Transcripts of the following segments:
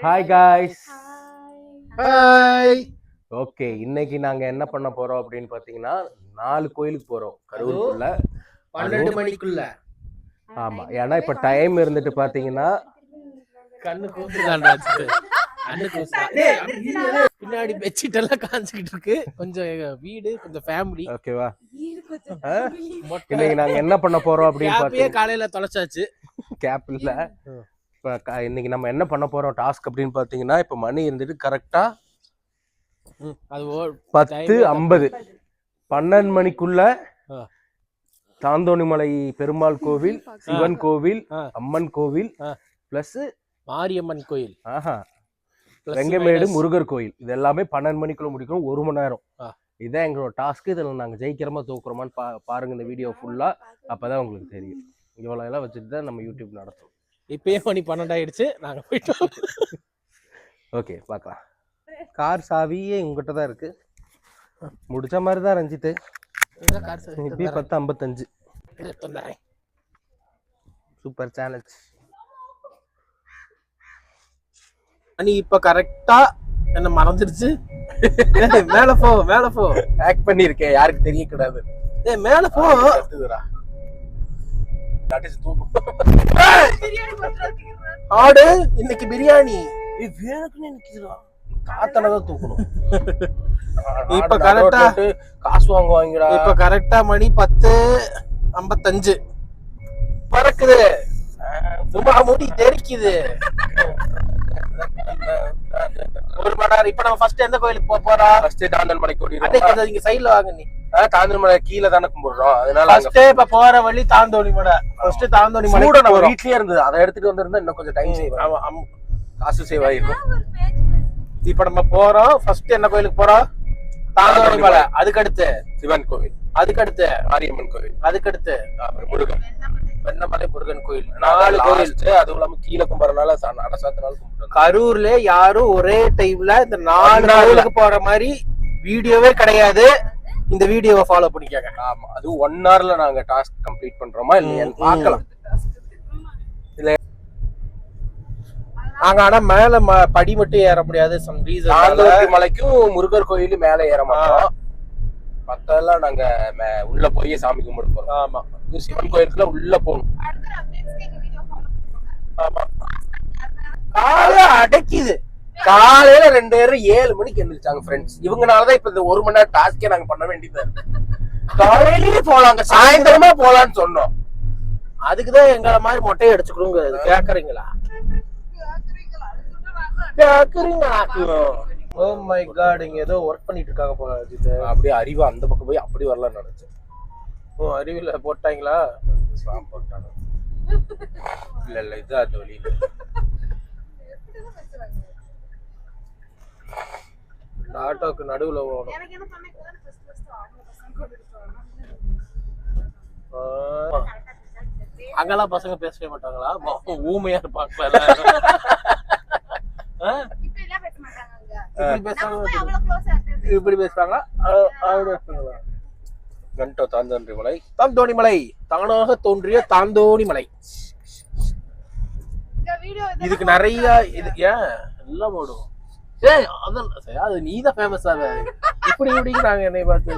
Hi guys. Hi. Okay, இன்னைக்கு நாங்க என்ன பண்ண போறோம் அப்படின்னு பாத்தீங்கன்னா 4 கோயிலுக்கு போறோம் கரூருக்குள்ள 12 மணிக்குள்ள. ஆமா, ஏன்னா இப்ப டைம் இருந்துட்டு பாத்தீங்கன்னா கண்ணு கூப்பிடுறான்டா. பின்னாடி பெட்ஷீட் எல்லாம் காஞ்சிக்கிட்டு இருக்கு. கொஞ்சம் வீடு, கொஞ்சம் ஃபேமிலி. ஓகேவா? இன்னைக்கு நாங்க என்ன பண்ண போறோம் அப்படின்னு பாத்தீங்கன்னா காலையில தொலைச்சாச்சு. கேப் இல்ல. இப்ப இன்னைக்கு நம்ம என்ன பண்ண போறோம் டாஸ்க் அப்படின்னு பாத்தீங்கன்னா, இப்ப மணி இருந்துட்டு கரெக்டா 10:50. 12 மணிக்குள்ள தாந்தோணிமலை பெருமாள் கோவில், சிவன் கோவில், அம்மன் கோவில் பிளஸ் மாரியம்மன் கோயில், வெங்கமேடு முருகர் கோயில், இது எல்லாமே 12 மணிக்குள்ள முடிக்கணும். 1 மணி நேரம். இதான் எங்களோட டாஸ்க். இதில் நாங்கள் ஜெயிக்கிறோமா தூக்குறோமான்னு பாருங்க இந்த வீடியோ ஃபுல்லா. அப்பதான் உங்களுக்கு தெரியும். இவ்வளோ எல்லாம் வச்சுட்டு தான் நம்ம யூடியூப் நடத்தும். இப்பயே மணி 12 ஆயிடுச்சு. நாங்க போயிட்டோம். ஓகே, பார்க்கலாம். கார் சாவியே உங்ககிட்ட தான் இருக்கு. முடிச்ச மாதிரி தான் ரஞ்சித்து. இப்பயே 10:55. Super challenge. மணி இப்ப கரெக்டா என்ன மறந்துடுச்சு. மேல போ, மேல போ. ஆக்ட் பண்ணிருக்கேன், யாருக்கு தெரியக்கூடாது. மேல போ. ஆடு இன்னைக்கு பிரியாணி. காத்தனதான் தூக்கணும். இப்ப கரெக்டா காசு வாங்குவாங்கடா. இப்ப கரெக்டா மணி 10:55 பறக்குது. சும்மா மூடி தெரிக்குது. 1 மணி நேரம். இப்ப நம்ம ஃபர்ஸ்ட் எந்த கோயிலுக்கு போறோம்? ஃபர்ஸ்ட் தாந்தோணிமலை கோயில். அன்னைக்கு நீங்க சைடுல வாங்க. நீ தாந்தோணிமலை கீழே தானே கும்பிடுறோம். அதனால ஃபர்ஸ்ட் இப்ப போற வழி தாந்தோணிமலை. ஃபர்ஸ்ட் தாந்தோணிமலை கூட நம்ம வீட்லயே இருந்தது. அதை எடுத்துட்டு வந்திருந்தா இன்னும் கொஞ்சம் டைம் சேவ் ஆகும். காசு சேவ் ஆயிருக்கும். இப்ப நம்ம போறோம். ஃபர்ஸ்ட் என்ன கோயிலுக்கு போறோம்? தாந்தோணிமலை. அதுக்கு அடுத்து சிவன் கோவில், அதுக்கு அடுத்து மாரியம்மன் கோவில், அதுக்கு அடுத்து முருகன், வெண்ணமலை முருகன் கோயில். 4 கோயில். அதுவும் இல்லாம கீழே கும்பிடறதுனால நடசாத்தினால கும்பிட்டு கரூர்ல யாரும் ஒரே டைம்ல இந்த 4 கோயிலுக்கு போற மாதிரி வீடியோவே கிடையாது. இந்த வீடியோவை ஃபாலோ பண்ணிக்கங்க. ஆமா, அது 1 ஹவர்ல நாங்க டாஸ்க் கம்ப்ளீட் பண்றோமா இல்லையான்னு பார்க்கலாம். இல்ல நாங்க ஆனா மேல படி மட்டும் ஏற முடியாது. சம் ரீசன் தாந்தோணிமலைக்கும் முருகர் கோயிலும் மேல ஏற மாட்டோம். மத்தெல்லாம் நாங்க உள்ள போய் சாமி கும்பிட போறோம். ஆமா, சிவன் கோயிலுக்குள்ள உள்ள போகணும். ஆமா, காலையில அடைக்குது. காலையில 2 பேரும் 7 மணிக்கு எழுந்திருச்சாங்க ஃப்ரெண்ட்ஸ். இவங்கனாலதான் இப்ப இந்த 1 மணி நேரம் டாஸ்கே நாங்க பண்ண வேண்டியது. காலையிலயே போலாங்க, சாயந்தரமா போலான்னு சொன்னோம். அதுக்குதான் எங்களை மாதிரி மொட்டையை அடிச்சுக்கணுங்க. கேக்குறீங்களா? ஓ மை காட், இங்க ஏதோ ஒர்க் பண்ணிட்டு இருக்காங்க போல. அப்படியே அறிவு அந்த பக்கம் போய் அப்படி வரலாம்னு நினைச்சேன். ஓ, அறிவில போட்டாங்களா? போட்டாங்க. இல்ல இது அந்த வழியில ஆட்டோக்கு நடுவுல ஓடும். அங்கெல்லாம் பசங்க பேசவே மாட்டாங்களா? ஊமையா இருப்பாங்க. இப்படி பேசுறாங்களா? தாந்தோணிமலை, தாந்தோணிமலை, தானாக தோன்றிய தாந்தோணிமலை. இதுக்கு நிறைய இது ஏன் எல்லாம் ஓடும். அது நீதான் ஃபேமஸ் ஆக. இப்படி இப்படிங்கிறாங்க என்னை பார்த்து.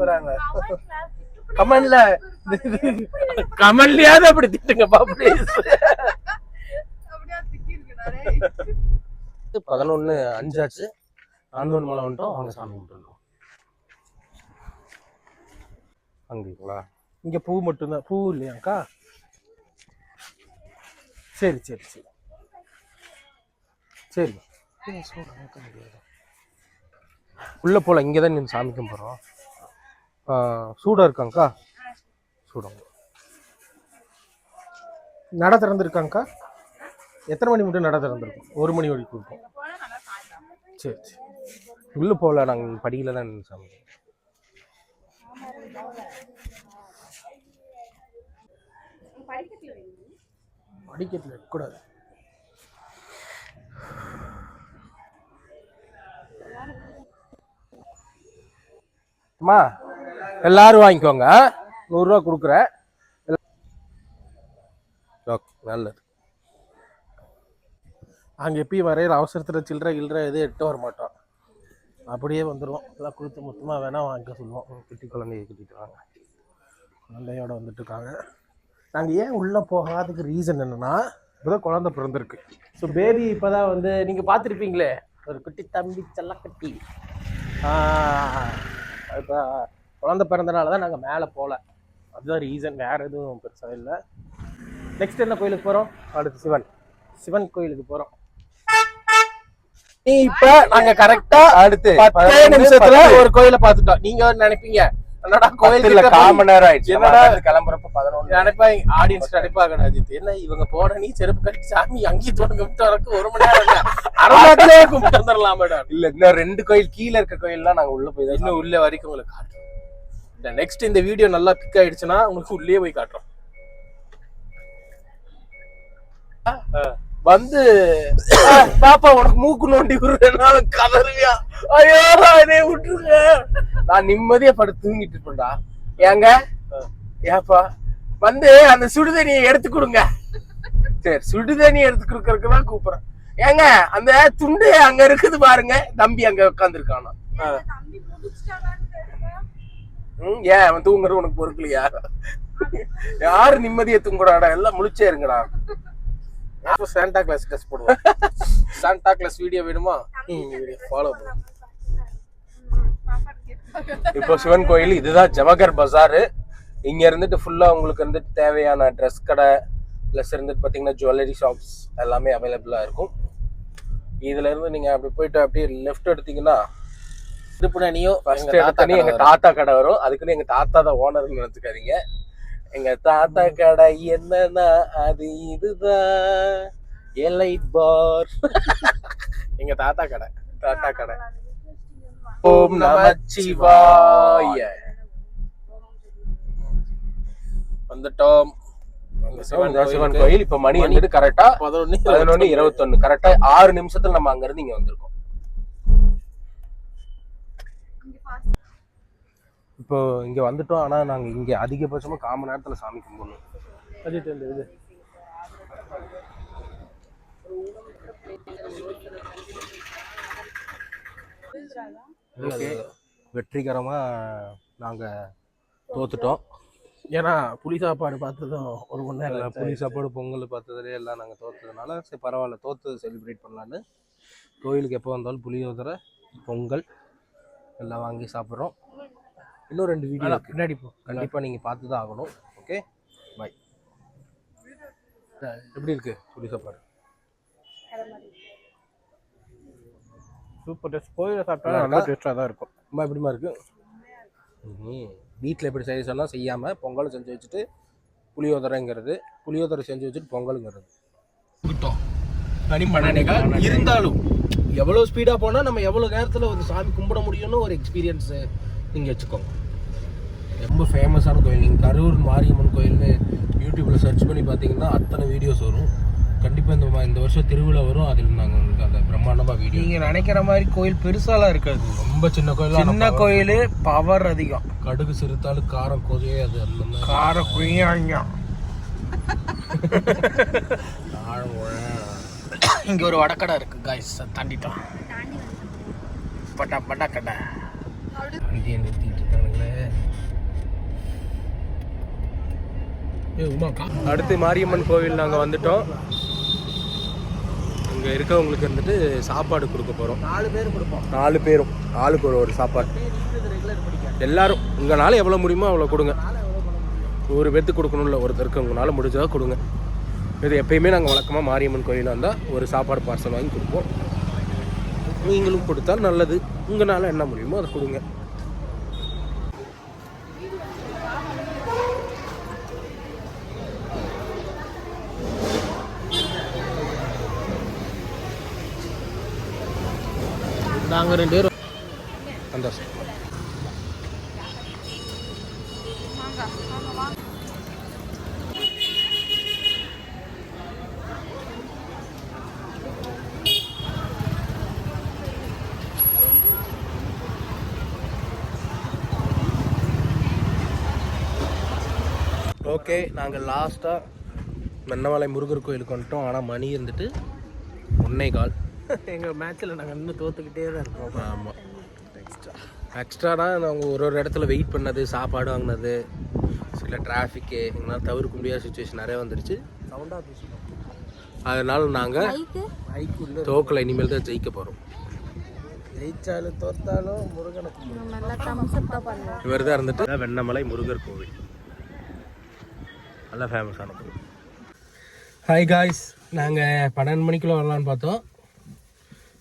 போறாங்க கமெண்ட்லயாவது அப்படி திட்டுங்கப்பா ப்ளீஸ். 11:05 ஆச்சு. தாந்தோணிமலை வந்துட்டோம். அவங்க சாமி கும்பிட்டுருந்தோம். அங்கீங்களா? இங்க பூ மட்டும்தான். பூ இல்லையாக்கா? சரி சரி சரி சரி. உள்ள போல. இங்கதான் நீங்க சாமி கும்பிடுறோம். சூடா இருக்காங்கக்கா? சூடாங்க. நட திறந்துருக்காங்கக்கா? எத்தனை மணி மட்டும் நட திறந்துருக்கும்? 1 மணி வரைக்கும் இருக்கும். சரி சரி. உள்ள போல. நாங்கள் படியில தான் சாமி. படிக்கட்டில் இருக்கக்கூடாது. அம்மா எல்லாரும் வாங்கிக்கோங்க. 100 ரூபா கொடுக்குறேன். ஓகே, நல்லது. அங்கே எப்பயும் வரையிற அவசரத்தில் சில்லற எதுவும் எட்டு வர மாட்டோம், அப்படியே வந்துடுவோம். எல்லாம் கொடுத்து மொத்தமாக வேணால் வாங்கிக்க சொல்லுவோம். குட்டி குழந்தைய கூட்டிகிட்டு வாங்க. குழந்தையோட வந்துட்டு இருக்காங்க. நாங்கள் ஏன் உள்ளே போகாததுக்கு ரீசன் என்னென்னா, இப்போதான் குழந்தை பிறந்திருக்கு. ஸோ பேபி இப்போ தான் வந்து நீங்கள் பார்த்துருப்பீங்களே, ஒரு குட்டி தம்பி செல்லக்கட்டி. இப்போ குழந்தை பிறந்தனால தான் நாங்கள் மேலே போகல, அதுதான் ரீசன், வேறு எதுவும் பெருசாக இல்லை. நெக்ஸ்ட் என்ன கோயிலுக்கு போகிறோம்? அடுத்து சிவன் கோயிலுக்கு போகிறோம். இப்ப நாங்க கரெக்டா அடுத்து 10 நிமிஷத்துல ஒரு கோயிலை பார்த்துட்டோம். நீங்க நினைப்பீங்க என்னடா கோயிலுக்கு காமன் நேரம் ஆயிடுச்சு, என்னடா கிளம்புறப்ப 11 நினைப்பாங்க, ஆடியன்ஸ் நினைப்பாங்க அஜித் என்ன இவங்க போன நீ செருப்பு கட்டி சாமி அங்கேயும் கும்பிட்டு வரக்கு 1 மணி நேரம் அரசாங்கத்திலே கும்பிட்டு வந்துடலாம் மேடம். இல்ல, இன்னும் 2 கோயில் கீழே இருக்க கோயில்லாம் நாங்க உள்ள போய் தான் இன்னும் உள்ள வரைக்கும் உங்களுக்கு காட்டுறோம். நெக்ஸ்ட் இந்த வீடியோ நல்லா பிக் ஆயிடுச்சுன்னா உங்களுக்கு உள்ளே போய் காட்டுறோம். வந்து பாப்பா உனக்கு மூக்கு நோண்டி விடுறேன் கதறியா, ஐயோ என்னைய விட்டுருங்க, நான் நிம்மதியா படுத்து தூங்கிட்டு இருப்பேன்டா. ஏங்க ஏப்பா வந்து அந்த சுடுதண்ணியை எடுத்து கொடுங்க. சரி, சுடுதண்ணி எடுத்து கொடுக்கறதுக்கு தான் கூப்பிடுறேன். ஏங்க அந்த துண்டு அங்க இருக்குது பாருங்க, தம்பி அங்க உட்காந்துருக்கானா. ஏன் அவன் தூங்குறது உனக்கு பொறுக்கலையா? யாரு நிம்மதியா தூங்குறாடா, எல்லாம் முழிச்சே இருங்கடா. சாண்டா கிளாஸ் ட்ரெஸ் போடுவோம். சாண்டா கிளாஸ் வீடியோ வேணுமா? ஃபாலோ பண்ணுங்க. இப்போ சிவன் கோயில் இதுதான் ஜவஹர் பஜாரு. இங்க இருந்துட்டு ஃபுல்லா உங்களுக்கு இருந்துட்டு தேவையான ட்ரெஸ் கடை பிளஸ் இருந்துட்டு பாத்தீங்கன்னா ஜுவல்லரி ஷாப்ஸ் எல்லாமே அவைலபிளா இருக்கும். இதுல இருந்து நீங்க அப்படி போயிட்டு அப்படியே லெஃப்ட் எடுத்தீங்கன்னா எங்க தாத்தா கடை வரும். அதுக்குன்னு எங்க தாத்தா தான் ஓனர்னு நினைச்சுக்காதீங்க. எங்க தாத்தா கடை என்னன்னா அது இதுதான் எலைட் பார். எங்க தாத்தா கடை ஓம் நமச்சிவாய. வந்துட்டோம் சிவன் கோயில். இப்ப மணி வந்துட்டு கரெக்டா 11:21. கரெக்டா 6 நிமிஷத்துல நம்ம அங்க இருந்து இங்க வந்திருக்கோம். இப்போ இங்க வந்துட்டோம். ஆனா நாங்க இங்க அதிகபட்சமா 1/4 மணி நேரத்துல சாமி கும்பிடணும். வெற்றிகரமா நாங்க தோத்துட்டோம். ஏன்னா புளி சாப்பாடு பார்த்ததும் 1 மணி நேரம் புளி சாப்பாடு பொங்கல் பார்த்ததுலேயே எல்லாம் நாங்கள் தோத்ததுனால சரி பரவாயில்ல, தோத்து செலிப்ரேட் பண்ணலான்னு கோயிலுக்கு எப்போ வந்தாலும் புளியோதரை பொங்கல் எல்லாம் வாங்கி சாப்பிட்றோம். இன்னும் 2 வீடியோ பின்னாடி கண்டிப்பாக நீங்கள் பார்த்து தான் ஆகணும். ஓகே, பாய். எப்படி இருக்கு புளி சாப்பாடு? Super taste. கோயிலில் சாப்பிட்டா நல்லா டேஸ்ட்டாக தான் இருக்கும். அம்மா எப்படிமா இருக்கு? வீட்டில் எப்படி செய்ய சொன்னால் செய்யாமல் பொங்கல் செஞ்சு வச்சுட்டு புளியோதரை செஞ்சு வச்சுட்டு பொங்கலுங்கிறது மணி 12 இருந்தாலும் எவ்வளோ ஸ்பீடாக போனால் நம்ம எவ்வளோ நேரத்தில் ஒரு சாமி கும்பிட முடியும்னு ஒரு எக்ஸ்பீரியன்ஸு நீங்கள் வச்சுக்கோங்க. ரொம்ப ஃபேமஸான கோயில். நீங்கள் கரூர் மாரியம்மன் கோயில்னு யூடியூப்பில் சர்ச் பண்ணி பார்த்தீங்கன்னா அத்தனை வீடியோஸ் வரும். கண்டிப்பாக இந்த வருஷம் திருவிழா வரும். அதில் நாங்கள் உங்களுக்கு அந்த பிரம்மாண்டமாக வீடியோ. நீங்கள் நினைக்கிற மாதிரி கோயில் பெருசாலாம் இருக்காது, ரொம்ப சின்ன கோயில். சின்ன கோயில், பவர் அதிகம். கடுகு சிறுத்தாலும் காரம் கொதையே அது அந்த காரம் குய்யாங்க. இங்கே ஒரு வடக்கடை இருக்கு காய்ஸ், தாண்டிட்டோம். பட்டா கடை வண்டியை நிறுத்திட்டு இருக்கானுங்களே. அடுத்து மாரியம்மன் கோவில் நாங்கள் வந்துட்டோம். இங்கே இருக்கவங்களுக்கு வந்துட்டு சாப்பாடு கொடுக்க போகிறோம். 4 பேர் கொடுப்போம். 4 பேரும் ஆளுக்கு ஒரு சாப்பாடு. எல்லாரும் உங்களால் எவ்வளோ முடியுமோ அவ்வளோ கொடுங்க. 100 பேர்த்துக்கு கொடுக்கணும்ல, ஒருத்தருக்கு உங்களால் முடிஞ்சதாக கொடுங்க. இது எப்பயுமே நாங்கள் வழக்கமாக மாரியம்மன் கோயிலாக இருந்தால் ஒரு சாப்பாடு பார்சல் வாங்கி கொடுப்போம். நீங்களும் கொடுத்தால் நல்லது. உங்களால் என்ன முடியுமோ அதை கொடுங்க. நாங்கள் 2 பேரும் சந்தோஷம். ஓகே, நாங்கள் லாஸ்ட்டாக வெண்ணமலை முருகர் கோயிலுக்கு வந்துட்டோம். ஆனால் மணி இருந்துட்டு 1:15. எங்கள் மேட்ச்சில் நாங்கள் இன்னும் தோற்றுக்கிட்டே தான் இருக்கோம். ஆமாம், எக்ஸ்ட்ரானா நாங்கள் ஒரு இடத்துல வெயிட் பண்ணது, சாப்பாடு வாங்கினது, சில டிராஃபிக்கு எங்களால் தவிர்க்க முடியாத சுச்சுவேஷன் நிறைய வந்துடுச்சு. சவுண்டாக பேசணும். அதனால் நாங்கள் ஐக்குள்ள தோக்கலை இனிமேல் தான் ஜெயிக்க போகிறோம். ஜெயிச்சாலும் தோத்தாலும் முருகனுக்கு இவர் தான் இருந்துட்டு வெண்ணமலை முருகர் கோவில், நல்லா ஃபேமஸான கோவில். ஹாய் காய்ஸ், நாங்கள் 12 மணிக்குள்ளே வரலான்னு பார்த்தோம்.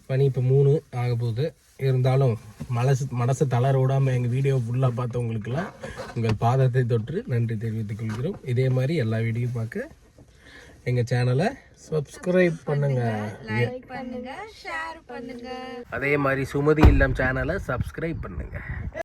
மணி இப்போ 3 ஆக போகுது. இருந்தாலும் மனசு தளர விடாமல் எங்கள் வீடியோ ஃபுல்லாக பார்த்தவங்களுக்கெல்லாம் உங்கள் பாதத்தை தொற்று நன்றி தெரிவித்துக் கொள்கிறோம். இதே மாதிரி எல்லா வீடியோ பார்க்க எங்கள் சேனலை சப்ஸ்கிரைப் பண்ணுங்க, லைக் பண்ணுங்க, ஷேர் பண்ணுங்க. அதே மாதிரி சுமதி இல்லம் சேனலை சப்ஸ்கிரைப் பண்ணுங்கள்.